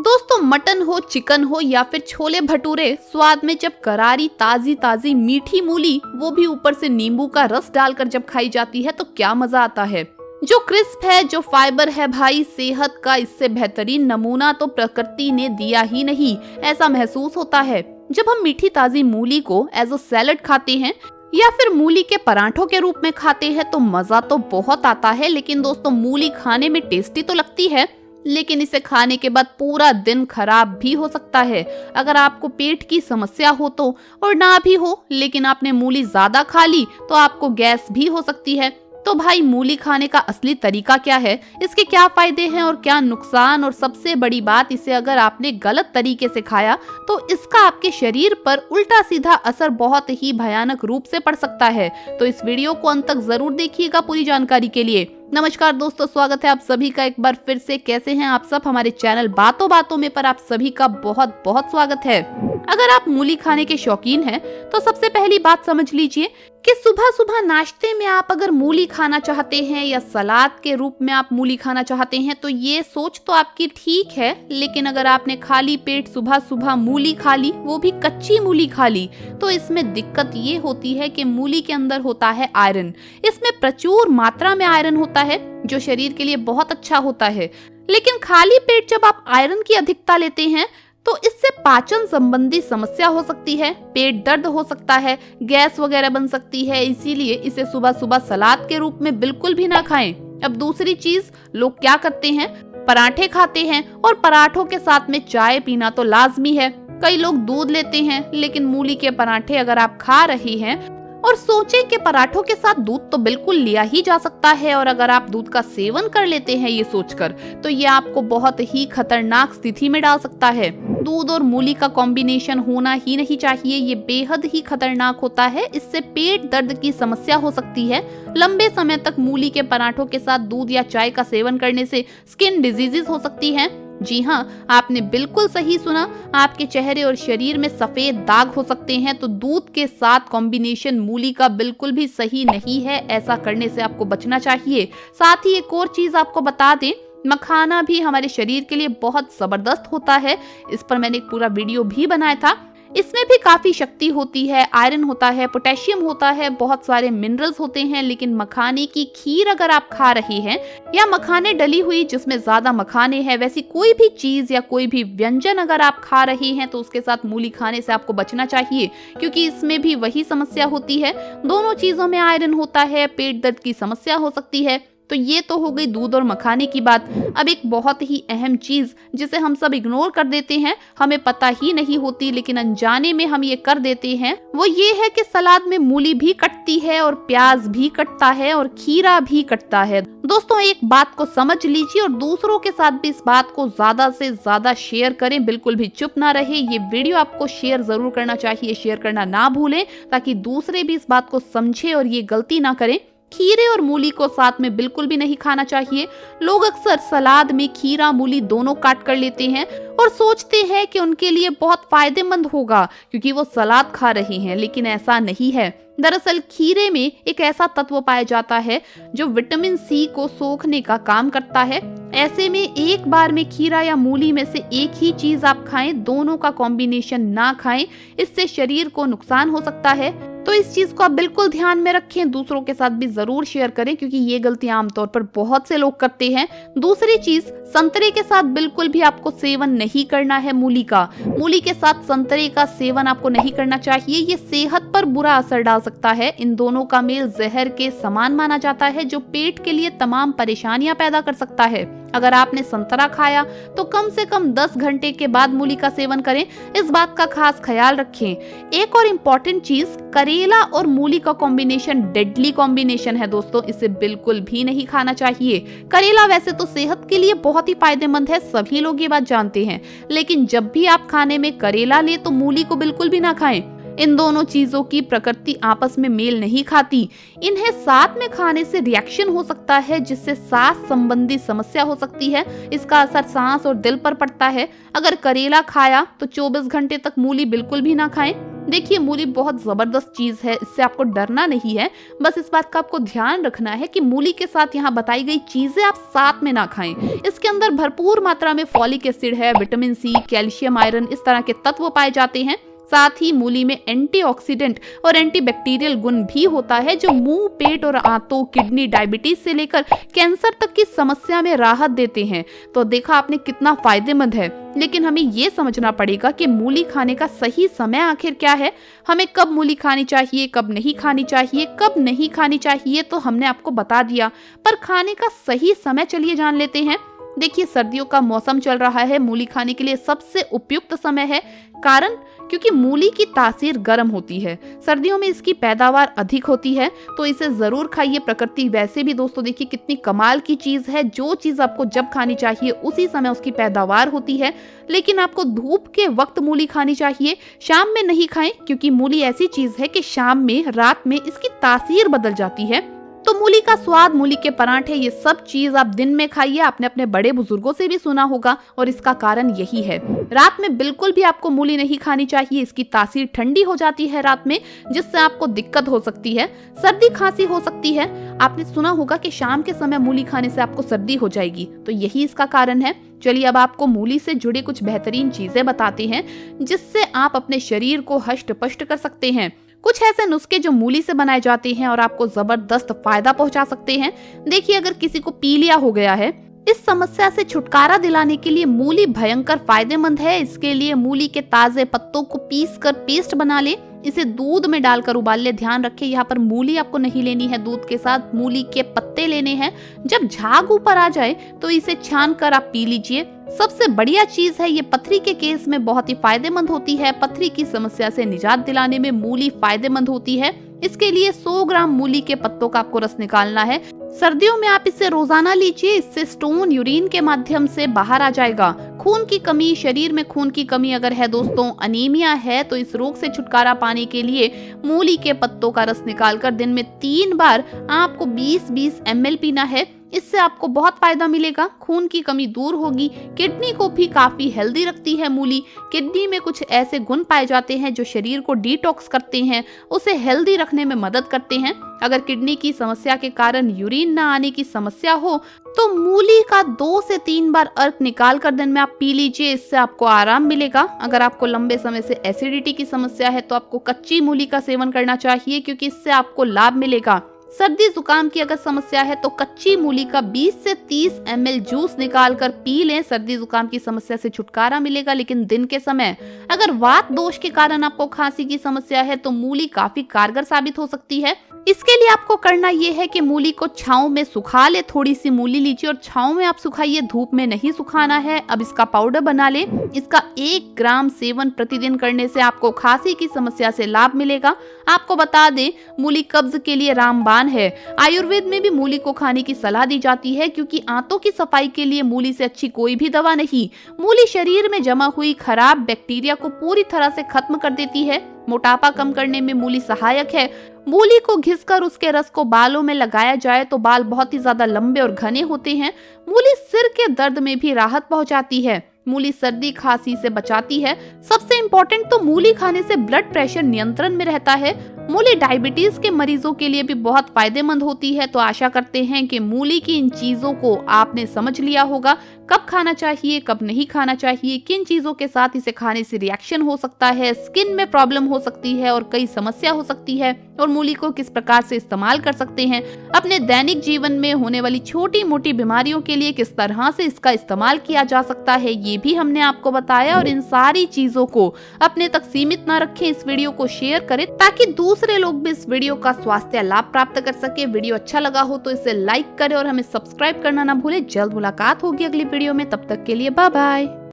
दोस्तों, मटन हो, चिकन हो या फिर छोले भटूरे, स्वाद में जब करारी ताजी ताजी मीठी मूली, वो भी ऊपर से नींबू का रस डालकर जब खाई जाती है तो क्या मजा आता है। जो क्रिस्प है, जो फाइबर है भाई, सेहत का इससे बेहतरीन नमूना तो प्रकृति ने दिया ही नहीं, ऐसा महसूस होता है। जब हम मीठी ताजी मूली को एज अ सैलड खाते हैं या फिर मूली के पराठों के रूप में खाते हैं तो मजा तो बहुत आता है। लेकिन दोस्तों, मूली खाने में टेस्टी तो लगती है, लेकिन इसे खाने के बाद पूरा दिन खराब भी हो सकता है। अगर आपको पेट की समस्या हो तो, और ना भी हो लेकिन आपने मूली ज्यादा खा ली तो आपको गैस भी हो सकती है। तो भाई, मूली खाने का असली तरीका क्या है, इसके क्या फायदे हैं और क्या नुकसान, और सबसे बड़ी बात, इसे अगर आपने गलत तरीके से खाया तो इसका आपके शरीर पर उल्टा सीधा असर बहुत ही भयानक रूप से पड़ सकता है। तो इस वीडियो को अंत तक जरूर देखिएगा पूरी जानकारी के लिए। नमस्कार दोस्तों, स्वागत है आप सभी का एक बार फिर से। कैसे हैं आप सब? हमारे चैनल बातों बातों में पर आप सभी का बहुत बहुत स्वागत है। अगर आप मूली खाने के शौकीन हैं तो सबसे पहली बात समझ लीजिए कि सुबह सुबह नाश्ते में आप अगर मूली खाना चाहते हैं या सलाद के रूप में आप मूली खाना चाहते हैं तो ये सोच तो आपकी ठीक है। लेकिन अगर आपने खाली पेट सुबह सुबह मूली खा ली, वो भी कच्ची मूली खा ली, तो इसमें दिक्कत ये होती है कि मूली के अंदर होता है आयरन। इसमें प्रचुर मात्रा में आयरन होता है जो शरीर के लिए बहुत अच्छा होता है। लेकिन खाली पेट जब आप आयरन की अधिकता लेते हैं तो इससे पाचन संबंधी समस्या हो सकती है, पेट दर्द हो सकता है, गैस वगैरह बन सकती है। इसीलिए इसे सुबह सुबह सलाद के रूप में बिल्कुल भी ना खाएं। अब दूसरी चीज, लोग क्या करते हैं, पराठे खाते हैं और पराठों के साथ में चाय पीना तो लाजमी है। कई लोग दूध लेते हैं, लेकिन मूली के पराठे अगर आप खा रहे हैं और सोचें कि पराठों के साथ दूध तो बिल्कुल लिया ही जा सकता है, और अगर आप दूध का सेवन कर लेते हैं ये सोचकर, तो ये आपको बहुत ही खतरनाक स्थिति में डाल सकता है। दूध और मूली का कॉम्बिनेशन होना ही नहीं चाहिए, ये बेहद ही खतरनाक होता है। इससे पेट दर्द की समस्या हो सकती है। लंबे समय तक मूली के पराठों के साथ दूध या चाय का सेवन करने से स्किन डिजीजेस हो सकती हैं। जी हाँ, आपने बिल्कुल सही सुना, आपके चेहरे और शरीर में सफेद दाग हो सकते हैं। तो दूध के साथ कॉम्बिनेशन मूली का बिल्कुल भी सही नहीं है, ऐसा करने से आपको बचना चाहिए। साथ ही एक और चीज आपको बता दें, मखाना भी हमारे शरीर के लिए बहुत जबरदस्त होता है। इस पर मैंने एक पूरा वीडियो भी बनाया था। इसमें भी काफी शक्ति होती है, आयरन होता है, पोटेशियम होता है, बहुत सारे मिनरल्स होते हैं। लेकिन मखाने की खीर अगर आप खा रहे हैं या मखाने डली हुई जिसमें ज्यादा मखाने हैं, वैसी कोई भी चीज या कोई भी व्यंजन अगर आप खा रहे हैं तो उसके साथ मूली खाने से आपको बचना चाहिए, क्योंकि इसमें भी वही समस्या होती है। दोनों चीजों में आयरन होता है, पेट दर्द की समस्या हो सकती है। तो ये तो हो गई दूध और मखाने की बात। अब एक बहुत ही अहम चीज जिसे हम सब इग्नोर कर देते हैं, हमें पता ही नहीं होती लेकिन अनजाने में हम ये कर देते हैं, वो ये है कि सलाद में मूली भी कटती है और प्याज भी कटता है और खीरा भी कटता है। दोस्तों, एक बात को समझ लीजिए और दूसरों के साथ भी इस बात को ज्यादा से ज्यादा शेयर करें, बिल्कुल भी चुप ना रहे। ये वीडियो आपको शेयर जरूर करना चाहिए, शेयर करना ना भूलें, ताकि दूसरे भी इस बात को समझे और ये गलती ना करें। खीरे और मूली को साथ में बिल्कुल भी नहीं खाना चाहिए। लोग अक्सर सलाद में खीरा मूली दोनों काट कर लेते हैं और सोचते हैं कि उनके लिए बहुत फायदेमंद होगा क्योंकि वो सलाद खा रहे हैं, लेकिन ऐसा नहीं है। दरअसल खीरे में एक ऐसा तत्व पाया जाता है जो विटामिन सी को सोखने का काम करता है। ऐसे में एक बार में खीरा या मूली में से एक ही चीज आप खाएं, दोनों का कॉम्बिनेशन ना खाएं, इससे शरीर को नुकसान हो सकता है। तो इस चीज को आप बिल्कुल ध्यान में रखें, दूसरों के साथ भी जरूर शेयर करें, क्योंकि ये गलती आमतौर पर बहुत से लोग करते हैं। दूसरी चीज, संतरे के साथ बिल्कुल भी आपको सेवन नहीं करना है मूली का। मूली के साथ संतरे का सेवन आपको नहीं करना चाहिए, ये सेहत पर बुरा असर डाल सकता है। इन दोनों का मेल जहर के समान माना जाता है, जो पेट के लिए तमाम परेशानियां पैदा कर सकता है। अगर आपने संतरा खाया तो कम से कम 10 घंटे के बाद मूली का सेवन करें, इस बात का खास ख्याल रखें। एक और इम्पोर्टेंट चीज, करेला और मूली का कॉम्बिनेशन डेडली कॉम्बिनेशन है दोस्तों, इसे बिल्कुल भी नहीं खाना चाहिए। करेला वैसे तो सेहत के लिए बहुत ही फायदेमंद है, सभी लोग ये बात जानते हैं, लेकिन जब भी आप खाने में करेला ले तो मूली को बिल्कुल भी ना खाएं। इन दोनों चीजों की प्रकृति आपस में मेल नहीं खाती। इन्हें साथ में खाने से रिएक्शन हो सकता है, जिससे सांस संबंधी समस्या हो सकती है। इसका असर सांस और दिल पर पड़ता है। अगर करेला खाया तो 24 घंटे तक मूली बिल्कुल भी ना खाएं। देखिए मूली बहुत जबरदस्त चीज है, इससे आपको डरना नहीं है। बस इस बात का आपको ध्यान रखना है कि मूली के साथ यहाँ बताई गई चीजें आप साथ में ना खाएं। इसके अंदर भरपूर मात्रा में फॉलिक एसिड है, विटामिन सी, कैल्शियम, आयरन इस तरह के तत्व पाए जाते हैं। साथ ही मूली में एंटीऑक्सीडेंट और एंटीबैक्टीरियल गुण भी होता है जो मुंह, पेट और आंतों, किडनी, डायबिटीज से लेकर कैंसर तक की समस्या में राहत देते हैं। तो देखा आपने कितना फायदेमंद है। लेकिन हमें ये समझना पड़ेगा कि मूली खाने का सही समय आखिर क्या है, हमें कब मूली खानी चाहिए, कब नहीं खानी चाहिए, कब नहीं खानी चाहिए तो हमने आपको बता दिया, पर खाने का सही समय चलिए जान लेते हैं। देखिए सर्दियों का मौसम चल रहा है, मूली खाने के लिए सबसे उपयुक्त समय है। कारण क्योंकि मूली की तासीर गर्म होती है, सर्दियों में इसकी पैदावार अधिक होती है, तो इसे जरूर खाइए। प्रकृति वैसे भी दोस्तों देखिए कितनी कमाल की चीज है, जो चीज आपको जब खानी चाहिए उसी समय उसकी पैदावार होती है। लेकिन आपको धूप के वक्त मूली खानी चाहिए, शाम में नहीं खाएं, क्योंकि मूली ऐसी चीज है कि शाम में, रात में इसकी तासीर बदल जाती है। तो मूली का स्वाद, मूली के पराठे, ये सब चीज आप दिन में खाइए। आपने अपने बड़े बुजुर्गों से भी सुना होगा और इसका कारण यही है। रात में बिल्कुल भी आपको मूली नहीं खानी चाहिए, इसकी तासीर ठंडी हो जाती है रात में, जिससे आपको दिक्कत हो सकती है, सर्दी खांसी हो सकती है। आपने सुना होगा कि शाम के समय मूली खाने से आपको सर्दी हो जाएगी, तो यही इसका कारण है। चलिए अब आपको मूली से जुड़े कुछ बेहतरीन चीजें बताते हैं जिससे आप अपने शरीर को हष्ट पुष्ट कर सकते हैं। कुछ ऐसे नुस्खे जो मूली से बनाए जाते हैं और आपको जबरदस्त फायदा पहुंचा सकते हैं। देखिए अगर किसी को पीलिया हो गया है, इस समस्या से छुटकारा दिलाने के लिए मूली भयंकर फायदेमंद है। इसके लिए मूली के ताजे पत्तों को पीसकर पेस्ट बना ले, इसे दूध में डालकर उबाल ले। ध्यान रखें यहाँ पर मूली आपको नहीं लेनी है दूध के साथ, मूली के पत्ते लेने हैं। जब झाग ऊपर आ जाए तो इसे छान कर आप पी लीजिए। सबसे बढ़िया चीज है, ये पथरी के केस में बहुत ही फायदेमंद होती है। पथरी की समस्या से निजात दिलाने में मूली फायदेमंद होती है। इसके लिए 100 ग्राम मूली के पत्तों का आपको रस निकालना है। सर्दियों में आप इसे रोजाना लीजिए, इससे स्टोन यूरिन के माध्यम से बाहर आ जाएगा। खून की कमी, शरीर में खून की कमी अगर है दोस्तों, अनीमिया है, तो इस रोग से छुटकारा पाने के लिए मूली के पत्तों का रस निकालकर दिन में 3 बार आपको 20-20 ml पीना है। इससे आपको बहुत फायदा मिलेगा, खून की कमी दूर होगी। किडनी को भी काफी हेल्दी रखती है मूली। किडनी में कुछ ऐसे गुण पाए जाते हैं जो शरीर को डिटॉक्स करते हैं, उसे हेल्दी रखने में मदद करते हैं। अगर किडनी की समस्या के कारण यूरिन ना आने की समस्या हो तो मूली का 2 से 3 बार अर्क निकाल कर दिन में आप पी लीजिए, इससे आपको आराम मिलेगा। अगर आपको लंबे समय से एसिडिटी की समस्या है तो आपको कच्ची मूली का सेवन करना चाहिए, क्योंकि इससे आपको लाभ मिलेगा। सर्दी जुकाम की अगर समस्या है तो कच्ची मूली का 20 से 30 ml जूस निकाल कर पी लें, सर्दी जुकाम की समस्या से छुटकारा मिलेगा। लेकिन दिन के समय अगर वात दोष के कारण आपको खांसी की समस्या है तो मूली काफी कारगर साबित हो सकती है। इसके लिए आपको करना ये है कि मूली को छांव में सुखा ले। थोड़ी सी मूली लीजिए और छांव में आप सुखाइए, धूप में नहीं सुखाना है। अब इसका पाउडर बना ले। इसका 1 ग्राम सेवन प्रतिदिन करने से आपको खांसी की समस्या से लाभ मिलेगा। आपको बता दें, मूली कब्ज के लिए रामबाण है। आयुर्वेद में भी मूली को खाने की सलाह दी जाती है, क्योंकि आंतों की सफाई के लिए मूली से अच्छी कोई भी दवा नहीं। मूली शरीर में जमा हुई खराब बैक्टीरिया को पूरी तरह से खत्म कर देती है। मोटापा कम करने में मूली सहायक है। मूली को घिसकर उसके रस को बालों में लगाया जाए तो बाल बहुत ही ज्यादा लंबे और घने होते हैं। मूली सिर के दर्द में भी राहत पहुंचाती है। मूली सर्दी खांसी से बचाती है। सबसे इम्पोर्टेंट तो मूली खाने से ब्लड प्रेशर नियंत्रण में रहता है। मूली डायबिटीज के मरीजों के लिए भी बहुत फायदेमंद होती है। तो आशा करते हैं कि मूली की इन चीजों को आपने समझ लिया होगा, कब खाना चाहिए, कब नहीं खाना चाहिए, किन चीजों के साथ इसे खाने से रिएक्शन हो सकता है, स्किन में प्रॉब्लम हो सकती है और कई समस्या हो सकती है, और मूली को किस प्रकार से इस्तेमाल कर सकते हैं। अपने दैनिक जीवन में होने वाली छोटी मोटी बीमारियों के लिए किस तरह से इसका इस्तेमाल किया जा सकता है, ये भी हमने आपको बताया। और इन सारी चीजों को अपने तक सीमित न रखें, इस वीडियो को शेयर करें ताकि दूसरे लोग भी इस वीडियो का स्वास्थ्य लाभ प्राप्त कर सके। वीडियो अच्छा लगा हो तो इसे लाइक करें और हमें सब्सक्राइब करना ना भूलें। जल्द मुलाकात होगी अगली वीडियो में, तब तक के लिए बाय बाय।